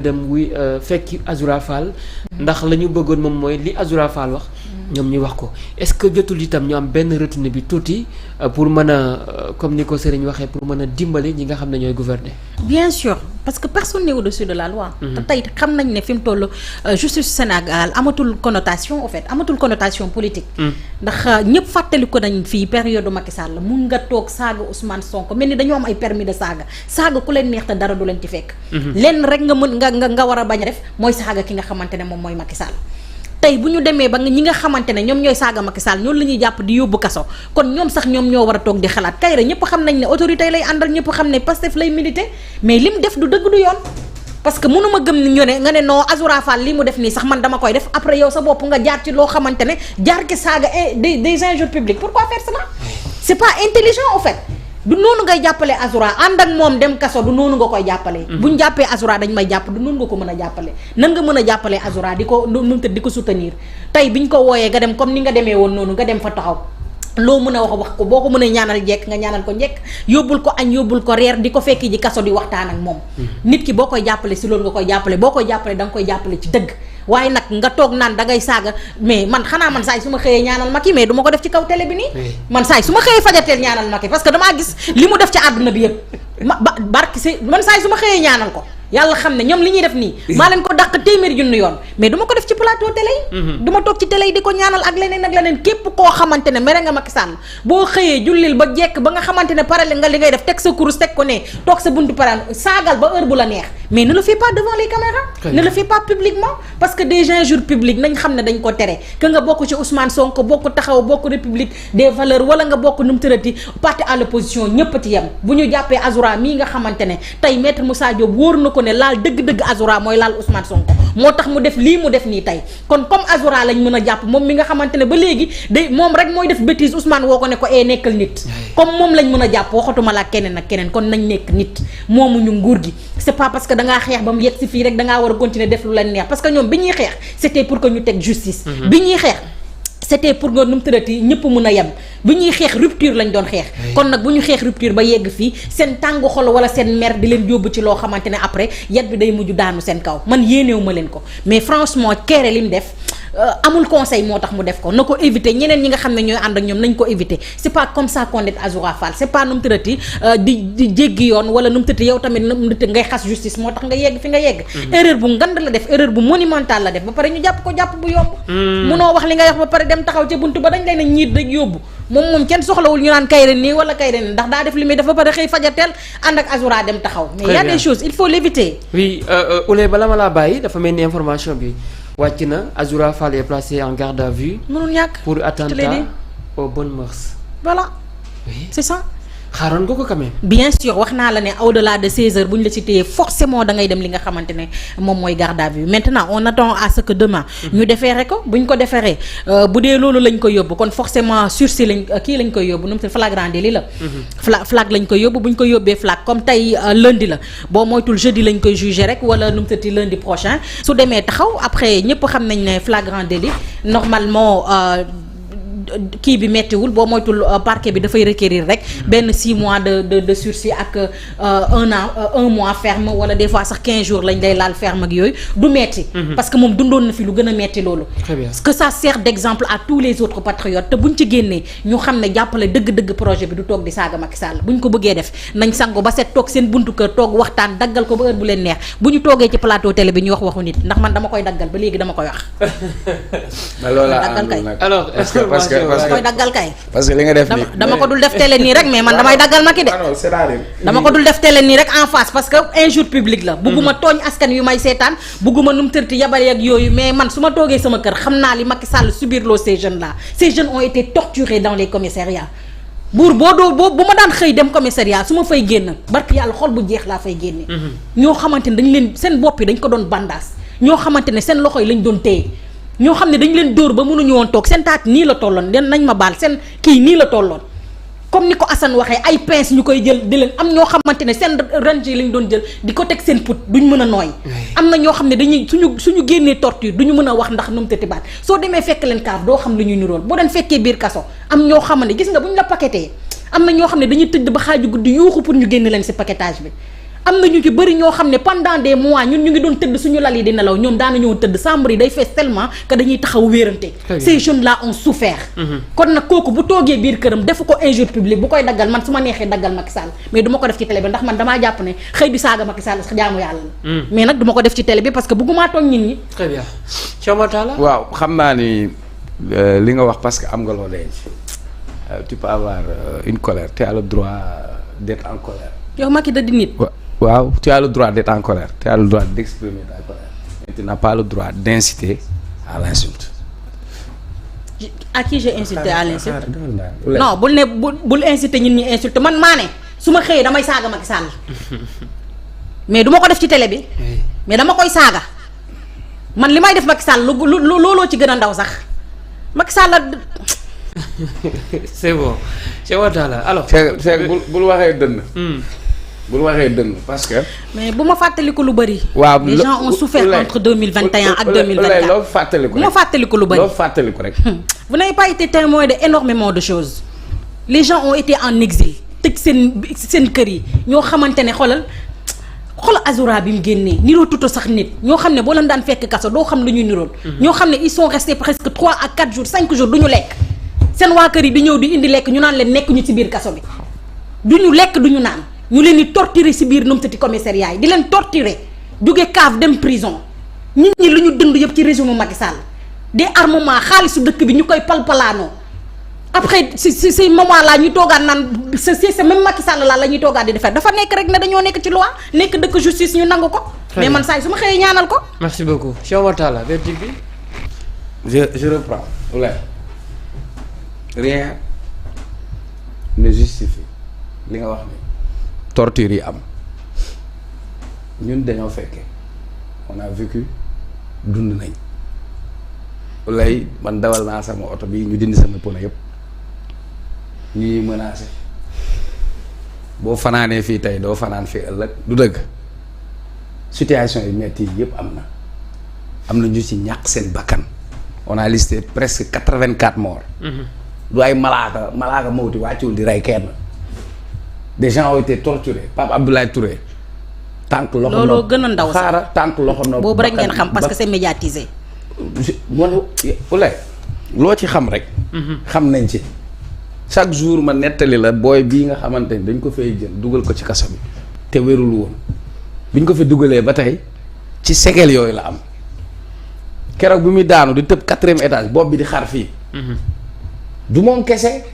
dem wuy fekki Azoura Fall ndax la ñu bëggoon moom mooy li Azoura Fall wax ñoom ñu wax ko est-ce que jotul itam ñu am benn retenue bi tuuti pour mën a comme ni ko Serigne waxee pour mën a dimbali ñi nga xam ne ñooy gouverner. bien sûr parce que personne n'est au-dessus de la loi. te tey xam nañ ne fi mu toll justice Sénégal amatul connotation en fait amatul connotation politique. ndax ñëpp fàttali ko nañ fii période Macky Sall mun nga toog saaga Ousmane Sonko mel ni dañoo am ay permis de saaga ku leen neex te dara du leen ci fekk. lenn rek nga mën nga war a bañ a def mooy saaga ki nga xamante ne moom mooy Macky Sall. tey bu ñu demee ba ñi nga xamante ne ñoom ñooy saaga Macky Sall ñoom la ñuy jàpp di yóbbu kaso kon ñoom sax ñoom ñoo war a toog di xalaat Kairé ñëpp xam nañ ne autorité lay àndal ñëpp xam ne Pastef lay militer mais li mu def du dëgg du yoon parce que mënuma gëm ni ñu ne nga ne non Azoura Fall li mu def nii sax man dama koy def après yow sa bopp nga jaar ci loo xamante ne jaar ci saaga des injures publiques pourquoi faire cela c'est pas intelligent en fait du noonu ngay jàppale Azoura ànd ak moom dem kaso du noonu nga koy jàppale buñ jàppee Azoura dañ may jàpp du noonu nga ko mën a jàppale nan nga mën a jàppale Azoura di ko di ko soutenir tey biñ ko wooyee nga dem comme ni nga demee woon noonu nga dem fa taxaw loo mën a wax ko boo ko mënee ñaanal jekk nga ñaanal ko njekk yóbbul ko añ yóbbul ko reer di ko fekki ji kaso di waxtaan ak moom nit ki boo koy jàppale si loolu nga koy jàppale boo koy jàppale da nga koy jàppale ci dëgg waaye nag nga toog naan da ngay saaga mais man xanaa man saay su ma xëyee ñaanal Macky mais du ma ko def ci kaw télé bi nii man saay su ma xëyee fajarteel ñaanal Macky parce que damaa gis li mu def ci àdduna bi yëpp barki si man saay su ma xëyee ñaanal ko yàlla xam ne ñoom li ñuy def nii maa leen ko dàq téeméer junni yoon mais du ma ko def ci plateau télé yi du ma toog ci télé yi di ko ñaanal ak leneen képp koo xamante ne mere nga Macky Sall boo xëyee jullil ba jekk ba nga xamante ne pare nga li ngay def teg sa kurus teg ko ne toog sa buntu pare saagal ba heure bu la neex mais ne le fais pas devant les caméras ne le fais pas publiquement parce que des injures publiques nañ xam ne dañ ko tere que nga bokk ci Ousmane Sonko bokk taxaw bokk République des valeurs wala nga bokk nu mu tërati parti à l'opposition ñëpp ci yem bu ñu jàppee Azoura mii nga xamante ne tey maître Moussa Diop wóor na ko ne laal dëgg-dëgg Azoura mooy laal Ousmane Sonko moo tax mu def lii mu def nii tey kon comme Azoura lañ mën a jàpp moom mi nga xamante ne ba léegi day moom rek mooy def bêtise Ousmane woo ko ne ko nekkal nit comme moom lañ mën a jàpp waxatuma la keneen ak keneen kon nañ nekk nit moomuñu nguur gi c'est pas parce que dangaa xeex ba mu yegg si fii rek dangaa war a continuer def lu leen neex parce que ñoom bi ñuy xeex c'était pour que ñu teg justice bi ñuy xeex c'était pour nga num tërati ñëpp mën a yem bu ñuy xeex rupture lañ doon xeex kon nag bu ñu xeex rupture ba yegg fii seen tàngu xol wala seen mer di leen yóbbu ci loo xamante ne après yat bi day mujj daanu seen kaw man yéenewu ma leen ko mais franchement Kairé li mu def amul conseil moo tax mu def ko na ko éviter ñeneen ñi nga xam ne ñooy ànd ak ñoom nañ ko éviter c'est pas comme ça qu'on est Azoura Fall c'est pas num tërati di jéggi yoon wala num tërati yow tamit num tërati ngay xas justice moo tax nga yegg fi nga yegg erreur bu ngand la def erreur bu monumentale la def ba pare ñu jàpp ko jàpp bu yomb munoo wax li nga wax ba pare dem taxaw ca buntu ba dañ lay ne ñiit rek yóbbu moom kenn soxlawul ñu naan Kairé nii wala Kairé nii ndax daa def li muy def ba pare xëy fajarteel ànd ak Azoura dem taxaw mais y a des choses il faut l'éviter. Oui Ouleye bala ma laa bàyyi dafa mel ni information bi wàcc na Azoura Fall est placé en garde à vue. mënul ñàkk pour attentat aux bonnes mœurs. voilà oui c'est ça. xaaroon nga ko quand même. bien sûr wax naa la ne au-delà de 16 heures bu ñu la ci téyee forcément da ngay dem li nga xamante ne moom mooy garde à vue maintenant on attend à ce que demain ñu defeere ko bu ñu ko deferee bu dee loolu lañ koy yóbbu kon forcément sursis lañ lañ koy yóbbu nu mu flagrant délit la flag lañ koy yóbbu bu ñu ko yóbbee flag comme tey lundi la boo moytul jeudi lañ koy juger rek wala nu mu tëddee lundi prochain su demee taxaw après ñëpp xam nañ ne flagrant délit normalement kii bi mettiwul boo moytul parquet bi dafay requérir rek benn 6 mois de sursis ak 1 an 1 mois ferme wala des fois sax 15 jours lañ lay laal ferme ak yooyu du metti parce que moom dundoon na fi lu gën a metti loolu parce que ça sert d'exemple à tous les autres patriotes te buñ ci génnee ñu xam ne jàppale dëgg-dëgg projet bi du toog di saaga Macky Sall buñ ko bëggee def nañ sango ba set toog seen buntu kër toog waxtaan daggal ko ba heure bu leen neex bu ñu toogee ci plateau télé bi ñu wax waxu nit ndax man dama koy daggal ba léegi dama koy wax daggal kay alors koy daggal kay parce que li nga def nii dama ko dul def télé nii rek mais man damay daggal Macky de dama ko dul def télé nii rek en face parce que injure publique la bugguma tooñ askan yu may seetaan bugguma num tërti yabale ak yooyu mais man su ma toogee sama kër xam naa li Macky Sall subir loo ces jeunes là ces jeunes ont été torturés dans les commissariats buur bu ma daan xëy dem commissariat su ma fay génn barki yàlla xol bu jeex laa fay génne ñoo xamante ne dañ leen seen bopp yi dañ ko doon bandaas ñoo xamante ne seen loxo yi lañ doon téye ñoo xam ne dañu leen dóor ba mënuñu woon toog seen taat nii la tolloon den nañ ma baal seen kii nii la tolloon comme ni ko Assane waxee ay pince ñu koy jël di leen am ñoo xamante ne seen range yi lañ doon jël di ko teg seen put duñ mën a nooy am na ñoo xam ne dañuy suñu génnee torture duñu mën a wax ndax nu mu tëti baat soo demee fekk leen kaaf doo xam lu ñuy nirool boo den fekkee biir kaso am ñoo xam ne gis nga bu ñu la paquetee am na ñoo xam ne dañuy tëdd ba xaaju guddi yuuxu pour ñu génn leen ci paquetage bi am na ñu ci bëri ñoo xam ne pendant des mois ñun ñu ngi doon tëdd suñu lal yi di nelaw ñoom daana ñoo tëdd chambre yi day fees tellement que dañuy taxaw wéerante. ces jeunes là ont souffert. kon nag kooku bu toogee biir këram defu ko injure publique bu koy daggal man su ma neexee daggal Macky Sall mais du ma ko def ci télé bi ndax man damaa jàpp ne xëy di saaga Macky Sall sax jaamu yàlla la. mais nag du ma ko def ci télé bi parce que bëgguma tooñ nit ñi. très bien Cheikh Omar Talla. waaw xam naa ni li nga wax parce que am nga loo denc tu peux avoir une colère tu as le droit d'être en colère. yow Macky da di nit. waaw tu as le droit d'être en colère tu as le droit d'exprimer ta colère mais tu n'as pas le droit d'inciter à l'insulte. À qui j'ai incité à l'insulte? Non bul ne bul inciter ñun ñi insulte man maa ne su ma xëyee damay saaga Macky Sall mais du ma ko def ci télé bi mais dama koy saaga man li may def Macky Sall looloo ci gën a ndaw sax Macky Sall c'est bon Cheikh Omar Talla alors. Cheikh bul waxee dënn. bul waxee dënn parce que. mais bu ma fàttaliku lu bëri. waaw les gens ont souffert entre 2021 ak 2024 loolu fàttaliku rek bu ma fàttaliku lu bëri. loolu fàttaliku rek. vous n'avez pas été témoin de énormément de choses les gens ont été en exil tëj seen kër yi ñoo xamante ne xoolal Azoura bi mu génnee niroo tuto sax nit ñoo xam ne boo leen daan fekk kaso doo xam lu ñuy niroon. ñoo xam ne ils sont restés presque 3 à 4 jours 5 jours du ñu lekk seen waa kër yi di ñëw di indi lekk ñu naan leen nekk ñu ci biir kaso bi du ñu lekk du ñu naan ñu leen di torturer ci biir numtati commissariat yi di leen torturer jóge cave dem prison nit ñi lu ñu dund yëpp ci régime Macky Sall des armements xaalisu dëkk bi ñu koy palpalaanoo après ces moments là ñu toogaat naan c'est même Macky Sall la ñuy toogaat di defar dafa nekk rek ne dañoo nekk ci loi nekk dëkk justice ñu nangu ko. mais man saa yi su ma xëyee ñaanal ko. merci beaucoup Cheikh Omar Talla verdict bi. je reprends rien ne justifie li nga wax ni torture yi am ñun dañoo fekkee on a vécu dund nañ lay man dawal naa sama oto bi ñu dindi sama pono yëpp ñuy menacé boo fanaanee fii tey doo fanaan fii ëllëg du dëgg situation yi metti yi yëpp am na ñu ci ñàkk seen bakkan on a listé presque 84 morts. du ay malaaka mawti wàcciwul di rey kenn. des gens ont été torturés Pape Abdoulaye Touré. tànk loxo noonu looloo gën a ndaw sax xaaral tànk loxo noonu. boobu rek ngeen xam parce que c'est médiatisé. loo ci xam rek. xam nañ ci. chaque jour ma nettali la booy bii nga xamante ni dañ ko fay jël dugal ko ci kaso bi. te wérul woon biñ ko fi dugalee ba tey ci séquelles yooyu la am. keroog bi muy daanu di tëb 4e étage bopp bi di xar fii. du moom kese.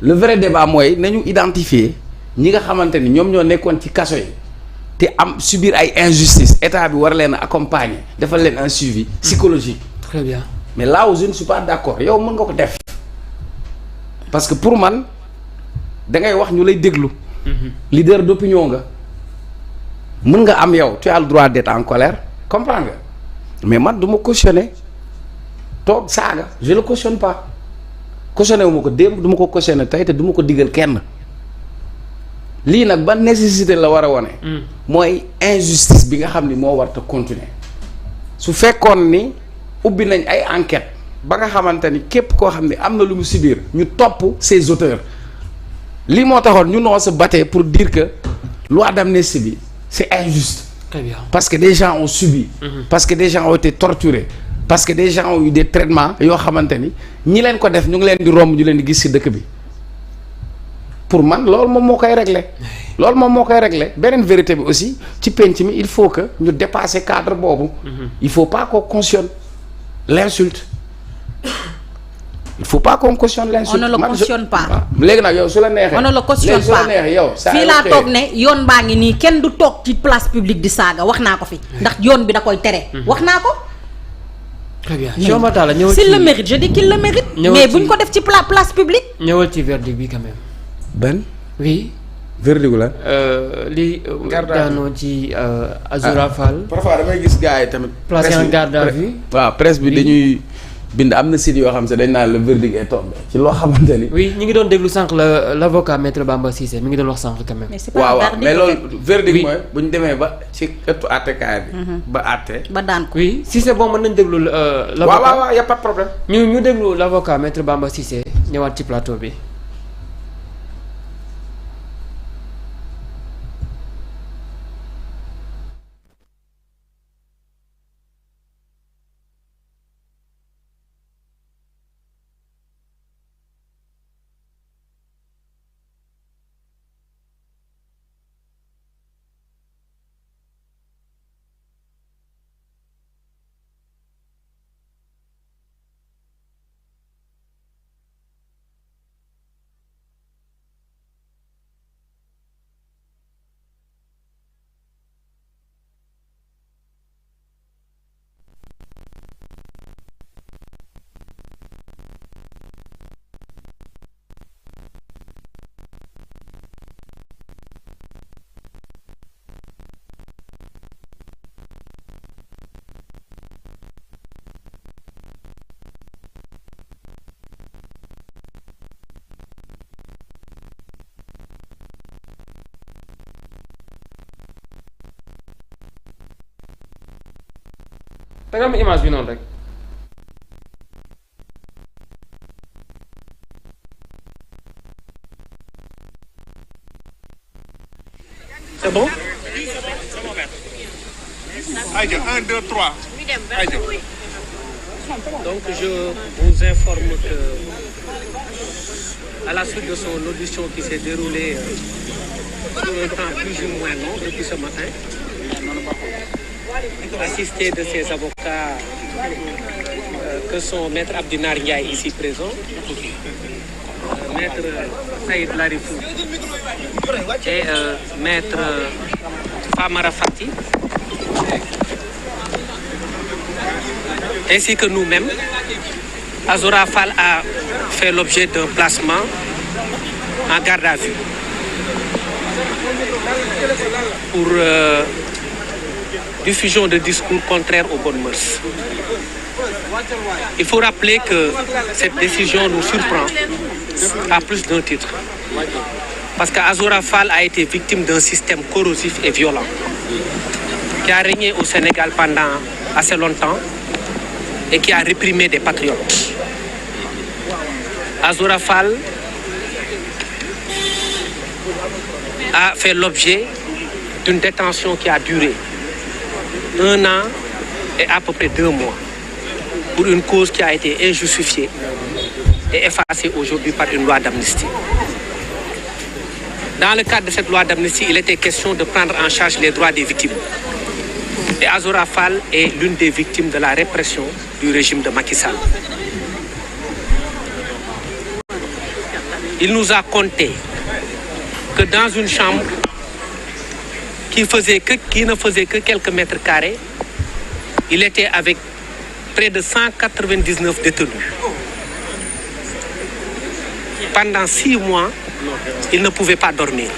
le vrai débat mooy nañu identifier ñi nga xamante ni ñoom ñoo nekkoon ci kaso yi te am subir ay injustice état bi war leen a accompagner defal leen un suivi psychologique. très bien mais là où je ne suis pas d'accord yow mën nga ko def parce que pour man da ngay wax ñu lay déglu. leader d'opinion nga mën nga am yow tu as le droit d'être en colère comprendre nga mais man du ma cautionner toog saaga je le cautionne pas. cautionné wu ma ko démb du ma ko cautionné tey te du ma ko digal kenn lii nag ba nécessité la war a wone mooy injustice bi nga xam ni moo war a continuer su fekkoon ni ubbi nañ ay enquête ba nga xamante ni képp koo xam ne am na lu mu subir ñu topp ses auteurs lii moo taxoon ñu noo se battre pour dire que loi d'amnistie bi c'est injuste. très bien parce que des gens ont subi. parce que des gens ont été torturés. parce que des gens ont eu des traitements yoo xamante ni ñi leen ko def ñu ngi leen di romb ñu leen di gis ci dëkk bi pour man loolu moom moo koy régler loolu moom moo koy régler beneen vérité bi aussi ci penc mi il faut que ñu dépasser cadre boobu. il faut pas qu'on cautionne l'insulte. il faut pas qu'on cautionne l'insulte. on ne le cautionne pas. léegi nag yow su la neexee. on ne le cautionne léegi su la neexee yow. fii laa toog ne yoon baa ngi nii kenn du toog ci place publique di saaga wax naa ko fi ndax yoon bi da koy tere. wax naa ko. très bien Cheikh Omar Talla ñëwal ci s'il le mérite je dis qu'il le mérite. mais buñ ko def ci place publique. ñëwal ci verdict bi quand même. ben oui. verdict la. li daanoo ci Azoura Fall. parfois damay gis gars yi tamit. placé en garde à vue. waaw presse bi dañuy bind am na site yoo xam ne dañ naan le verdict est tombé ci loo xamante ni. oui ñu ngi doon déglu sànq l'avocat maître Bamba Cissé mi ngi doon wax sànq quand même. mais c'est pas waaw mais loolu verdict oui. mooy bu ñu demee ba ci ëttu àttekaay bi. ba àtte. ba daan ko. oui si c'est bon mën nañ déglu l'avocat. waaw y a pas de problème. ñu déglu l'avocat maître Bamba Cissé ñëwaat ci plateau bi. tegal ma image bi noonu rek. C'est bon? Aïe, 1, 2, 3. Aïe. Donc je vous informe que à la suite de son audition qui s'est déroulée sur un temps plus ou moins long depuis ce matin, assisté de ses avocats que sont Maître Abdinar Ndiaye ici présent, Maître Saïd Larifou et Maître Famara Fati, ainsi que nous-mêmes, Azoura Fall a fait l'objet d'un placement en garde à vue pour diffusion de discours contraires aux bonnes mœurs. Il faut rappeler que cette décision nous surprend à plus d'un titre. Parce qu'Azoura Fall a été victime d'un système corrosif et violent qui a régné au Sénégal pendant assez longtemps et qui a réprimé des patriotes. Azoura Fall a fait l'objet d'une détention qui a duré 1 an et à peu près 2 mois pour une cause qui a été injustifiée et effacée aujourd'hui par une loi d'amnistie. Dans le cadre de cette loi d'amnistie, il était question de prendre en charge les droits des victimes. Et Azoura Fall est l'une des victimes de la répression du régime de Macky Sall. Il nous a conté que dans une chambre qui ne faisait que quelques mètres carrés, il était avec près de 199 détenus. Pendant 6 mois, il ne pouvait pas dormir.